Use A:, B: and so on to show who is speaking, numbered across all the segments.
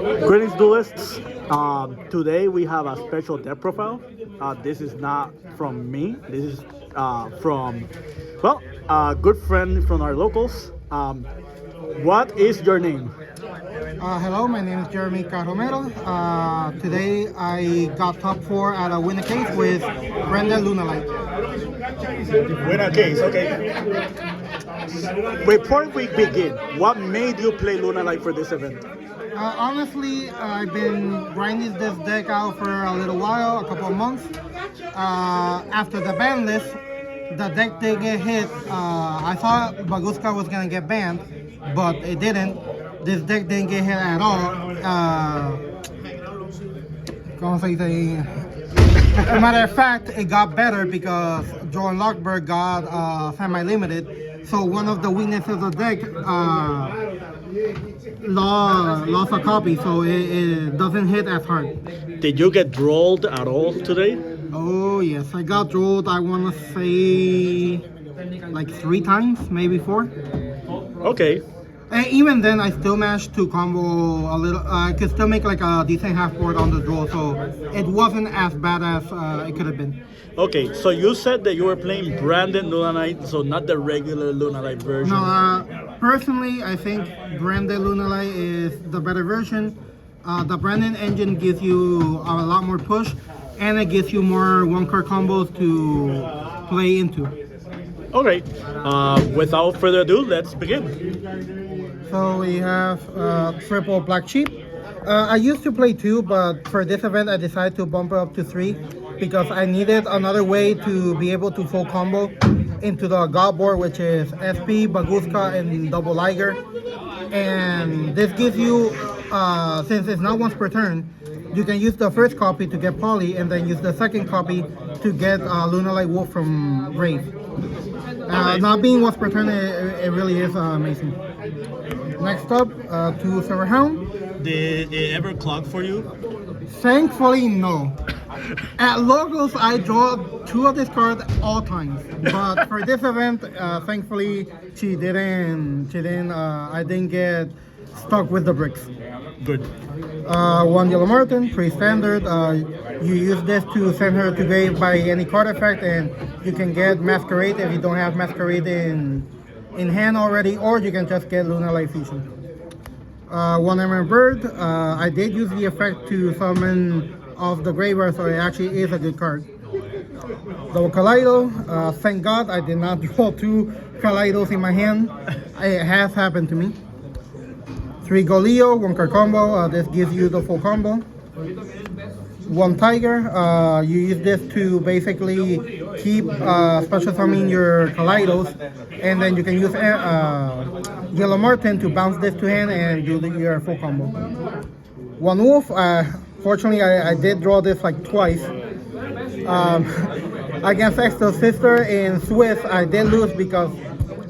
A: Greetings, duelists. Today we have a special deck profile. This is not from me. This is from, well, a good friend from our locals. What is your name?
B: Hello, my name is Jeremy Carromero. Today I got top 4 at a winner case with Brenda Lunalight.
A: Winner case, okay. Before we begin, what made you play Lunalight for this event?
B: Honestly, I've been grinding this deck out for a little while, a couple of months. After the ban list, the deck did get hit. I thought Baguska was going to get banned, but it didn't. This deck didn't get hit at all. ¿Cómo se dice? As a matter of fact, it got better because Jordan Lockberg got semi-limited. So one of the weaknesses of the deck lost a copy, so it doesn't hit as hard.
A: Did you get rolled at all today?
B: Oh yes, I got rolled, I want to say like 3 times, maybe 4.
A: Okay.
B: And even then, I still managed to combo a little. I could still make like a decent half board on the draw, so it wasn't as bad as it could have been.
A: Okay, so you said that you were playing branded Lunalight, so not the regular Lunalight version.
B: No, personally, I think branded Lunalight is the better version. The branded engine gives you a lot more push, and it gives you more one-card combos to play into.
A: Okay, without further ado, let's begin.
B: So we have triple black sheep. I used to play 2, but for this event I decided to bump it up to 3 because I needed another way to be able to full combo into the god board, which is SP, Baguska, and double Liger. And this gives you, since it's not once per turn, you can use the first copy to get Poly and then use the second copy to get Lunalight Wolf from Grave. Not being once per turn, it really is amazing. Next up, 2 Silver Hound.
A: Did it ever clog for you?
B: Thankfully, no. At locals, I draw 2 of this card all times, but for this event, thankfully, she didn't. I didn't get stuck with the bricks.
A: Good.
B: 1 Yellow Martin, pretty standard. You use this to send her to grave by any card effect, and you can get Masquerade if you don't have Masquerade in hand already, or you can just get Lunalight Fusion. 1 Emerald Bird. I did use the effect to summon off the graveyard, so it actually is a good card. Double Kaleido. Thank God I did not draw 2 Kaleidos in my hand. It has happened to me. 3 Goleo, 1 card combo. This gives you the full combo. 1 Tiger. You use this to basically keep special summoning your Kaleidos, and then you can use Yellow Martin to bounce this to hand and do your full combo. 1 Wolf. Fortunately, I did draw this like twice. Against Exto's sister in Swiss, I did lose because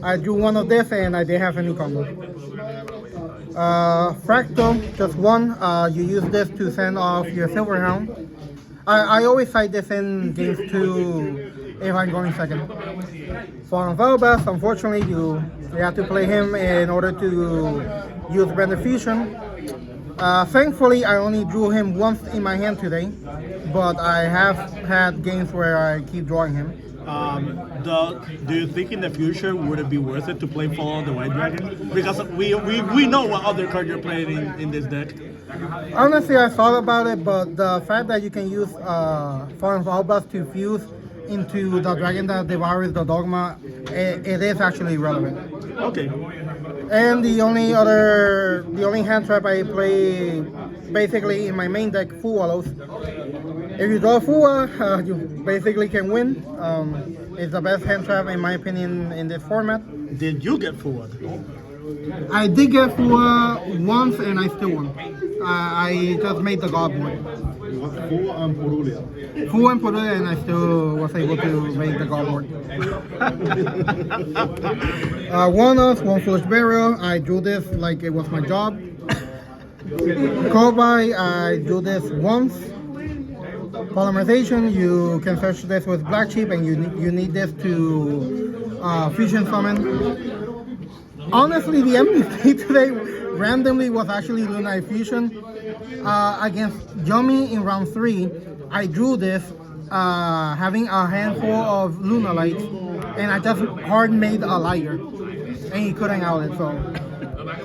B: I drew 1 of this and I didn't have any combo. Fractal, just 1. You use this to send off your Silver Hound. I always cite this in games 2 if I'm going second. Fallen Valbas, unfortunately, you have to play him in order to use Branded Fusion. Thankfully, I only drew him once in my hand today, but I have had games where I keep drawing him.
A: Do you think in the future would it be worth it to play Fall the White Dragon? Because we know what other card you're playing in this deck.
B: Honestly, I thought about it, but the fact that you can use Fallen Valbas to fuse into the dragon that devours the dogma, it is actually relevant.
A: Okay.
B: And the only hand trap I play basically in my main deck, Fuwalos. If you draw Fuwa, you basically can win. It's the best hand trap in my opinion in this format.
A: Did you get Fuwa?
B: I did get Fuwa once and I still won. I just made the god board.
C: Fuwa and Purulia.
B: Fuwa and Purulia, and I still was able to make the god board. 1 Earth, 1 Foolish Burial. I drew this like it was my job. Kobai, I drew this once. Polymerization, you can search this with Black Sheep and you need this to fusion summon. Honestly, the enemy today randomly was actually Lunalight Fusion. Against Yomi in round 3, I drew this having a handful of Lunalights, and I just hard made a liar, and he couldn't out it, so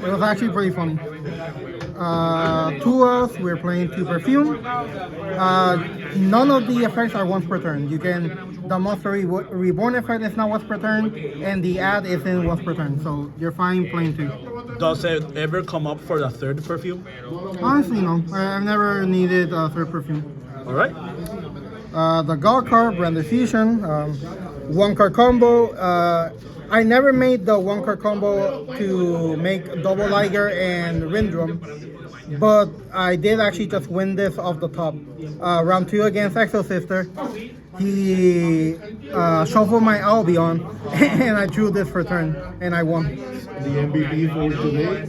B: it was actually pretty funny. 2 us, we're playing 2 Perfume. None of the effects are once per turn. The Monster Reborn effect is not once per turn, and the ad isn't once per turn, so you're fine playing 2.
A: Does it ever come up for the third perfume?
B: Honestly, no. I've never needed a 3rd Perfume.
A: All right.
B: The God card, Brand Fusion, 1 card combo. I never made the 1 card combo to make double Liger and Rindrum, but I did actually just win this off the top. Round 2 against Exo Sister, he shuffled my Albion, and I drew this for turn, and I won.
C: The MVP for today?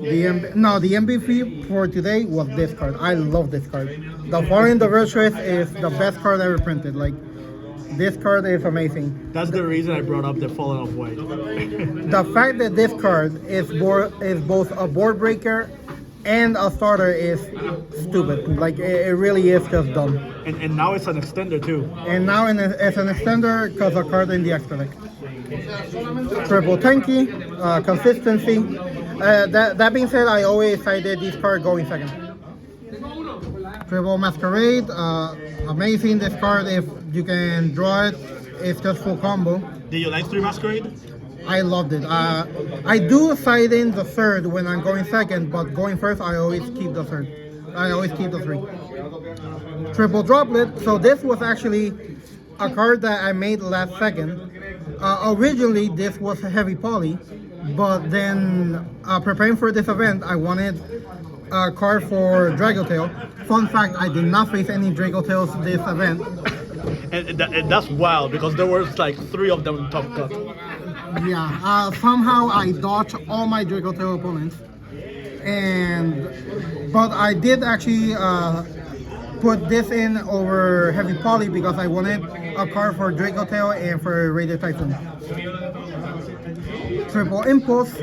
B: The MVP for today was this card. I love this card. The Foreign Divertress is the best card ever printed. Like, this card is amazing.
A: That's the reason I brought up the Fallen of White.
B: The fact that this card is both a board breaker and a starter is stupid. Like, it really is just dumb.
A: And now it's an extender too.
B: And now it's an extender because a card in the extra deck. Triple tanky, consistency. That being said, I always cited this card going second. Triple Masquerade, amazing. This card, if you can draw it, it's just full combo.
A: Did you like 3 Masquerade?
B: I loved it. I do side in the 3rd when I'm going second, but going first, I always keep the 3rd. I always keep the 3. Triple Droplet. So this was actually a card that I made last second. Originally, this was a heavy poly, but then preparing for this event, I wanted a card for Dragotail. Fun fact, I did not face any Dragotails this event.
A: And that's wild because there was like 3 of them in top cut.
B: Yeah, somehow I dodged all my Dragotail opponents. But I did actually put this in over Heavy Poly because I wanted a card for Dragotail and for Radiant Typhoon. Triple Impulse.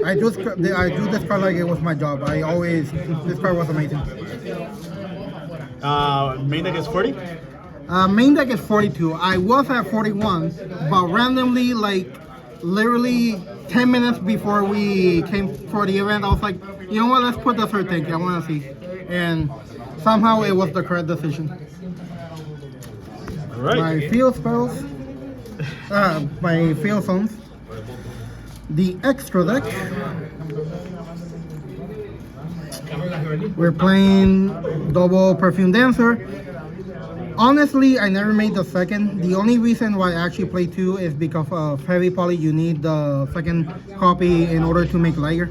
B: I do this card like it was my job. This card was amazing.
A: Main deck is 40?
B: Main deck is 42. I was at 41, but randomly, like, literally 10 minutes before we came for the event, I was like, you know what, let's put the 3rd tank. I want to see. And somehow it was the correct decision.
A: All right.
B: My field spells, my field zones. The extra deck, we're playing double Perfume Dancer. Honestly, I never made the 2nd. The only reason why I actually play 2 is because of Heavy Poly. You need the 2nd copy in order to make Liger.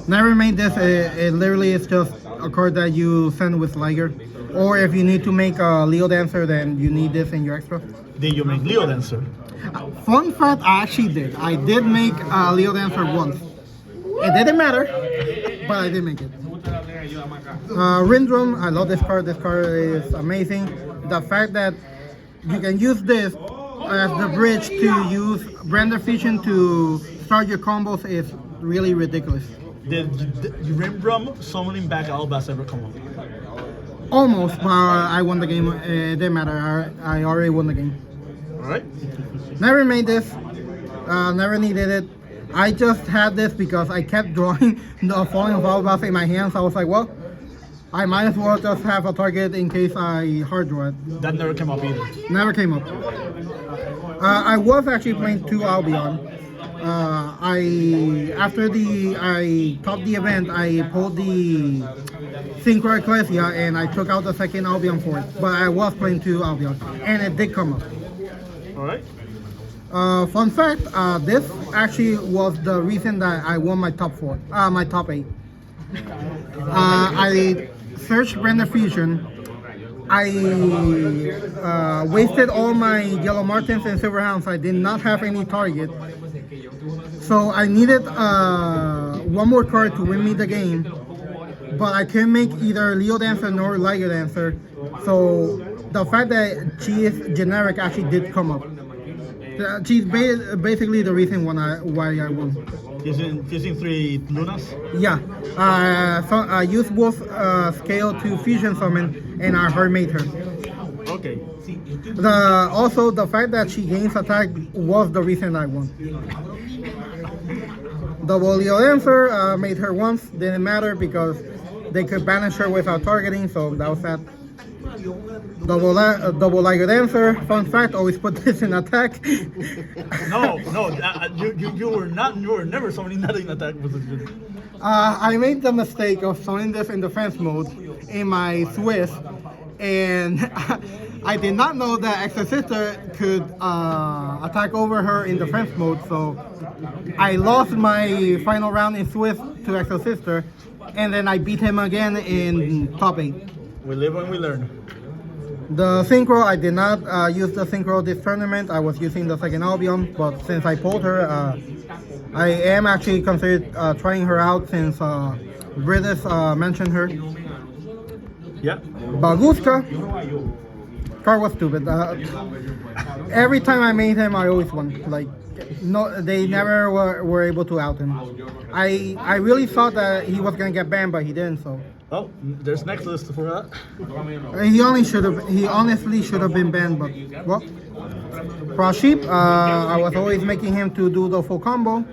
B: Never made this. It literally is just a card that you send with Liger. Or if you need to make a Leo Dancer, then you need this in your extra.
A: Did you make Leo Dancer?
B: Fun fact, I actually did. I did make a Leo Dancer once. It didn't matter, but I did make it. Rindrum, I love this card. This card is amazing. The fact that you can use this as the bridge to use Brand Fusion to start your combos is really ridiculous.
A: Did Rindrum summoning back Albas ever come up?
B: Almost, but I won the game. It didn't matter. I already won the game.
A: Alright.
B: Never made this. Never needed it. I just had this because I kept drawing the Falling of Albas in my hands. I was like, well, I might as well just have a target in case I hard draw it.
A: That never came up either.
B: Never came up. I was actually playing 2 Albion. After I topped the event, I pulled the Synchro Ecclesia and I took out the 2nd Albion for it. But I was playing 2 Albion, and it did come up.
A: Alright.
B: Fun fact, this actually was the reason that I won my top 8. I searched Brand Fusion. I wasted all my Yellow Martins and Silver Hounds. I did not have any target. So I needed one more card to win me the game. But I couldn't make either Leo Dancer nor Liger Dancer. So the fact that she is generic actually did come up. She's basically the reason why I won.
A: Using 3 Lunas?
B: Yeah, so I used both scale to fusion summon, and I hard made her.
A: Okay.
B: Also the fact that she gains attack was the reason I won. Double Leo Dancer made her once, didn't matter because they could banish her without targeting, so that was that. Double Liger Dancer, fun fact, always put this in attack.
A: No, you were never summoning that in attack position.
B: I made the mistake of summoning this in defense mode in my Swiss, and I did not know that Exorcister could attack over her in defense mode, so I lost my final round in Swiss to Exorcister, and then I beat him again in top 8.
A: We live and we learn.
B: The Synchro, I did not use the Synchro this tournament. I was using the second Albion, but since I pulled her, I am actually considered trying her out since Britis mentioned her.
A: Yeah.
B: Baguska, card was stupid. Every time I made him, I always won. Like, no, they never were able to out him. I really thought that he was gonna get banned, but he didn't. So.
A: Oh, there's next list for that.
B: He honestly should have been banned, but well. Cross Sheep, I was always making him to do the full combo,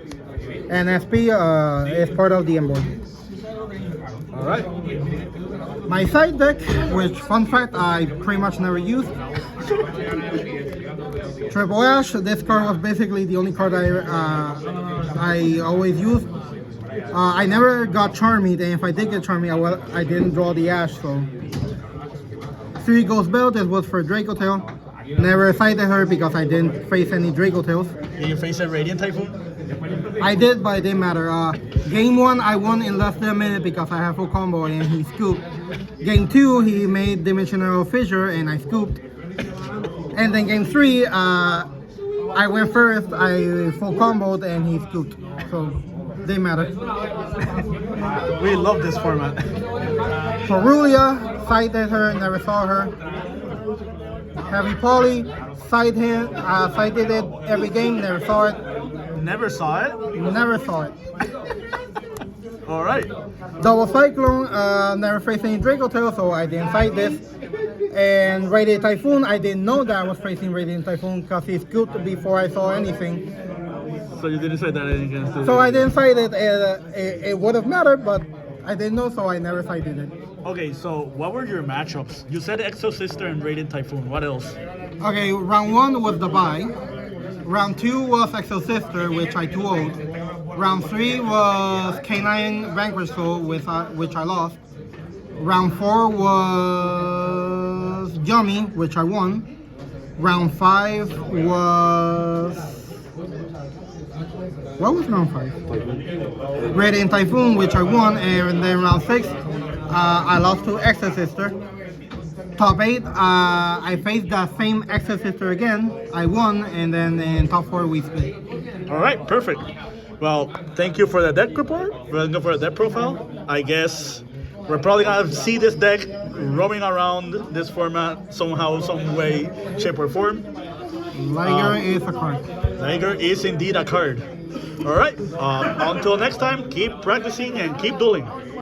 B: and SP is part of the board.
A: All right.
B: My side deck, which fun fact I pretty much never used. Triple Ash. This card was basically the only card I always used. I never got Charmy, and if I did get Charmy, I didn't draw the Ash, so. 3 Ghost Bell, this was for Draco Tail. Never cited her because I didn't face any Draco Tails.
A: Did you face a Radiant Typhoon?
B: I did, but it didn't matter. Game 1, I won in less than a minute because I have full combo and he scooped. Game 2, he made Dimensional Fissure and I scooped. And then game 3, I went first, I full comboed and he scooped. So, didn't matter.
A: We love this format.
B: Cerulia, cited her, never saw her. Heavy Poly, cited it every game, never saw it.
A: Never saw it?
B: Never saw it.
A: All right.
B: Double Cyclone, never faced any Draco Tail, so I didn't fight this. And Radiant Typhoon, I didn't know that I was facing Radiant Typhoon because he scooped before I saw anything.
A: So you didn't say that against it?
B: So I didn't fight it. It would have mattered, but I didn't know, so I never cited it.
A: Okay, so what were your matchups? You said Exo Sister and Radiant Typhoon. What else?
B: Okay, round 1 was the bye. Round 2 was Exo Sister, which I 2-0'd. Round 3 was K9 Vanquish Soul, which I lost. Round 4 was Yummy, which I won. Round 5 was... What was round 5? Radiant Typhoon, which I won, and then round 6, I lost to Exorcister. Top 8, I faced the same Exorcister again. I won, and then in top 4 we split.
A: All right, perfect. Well, thank you for the deck report. We're going to go for a deck profile. I guess we're probably going to see this deck roaming around this format somehow, some way, shape, or form.
B: Liger is a card.
A: Liger is indeed a card. All right, until next time, keep practicing and keep dueling.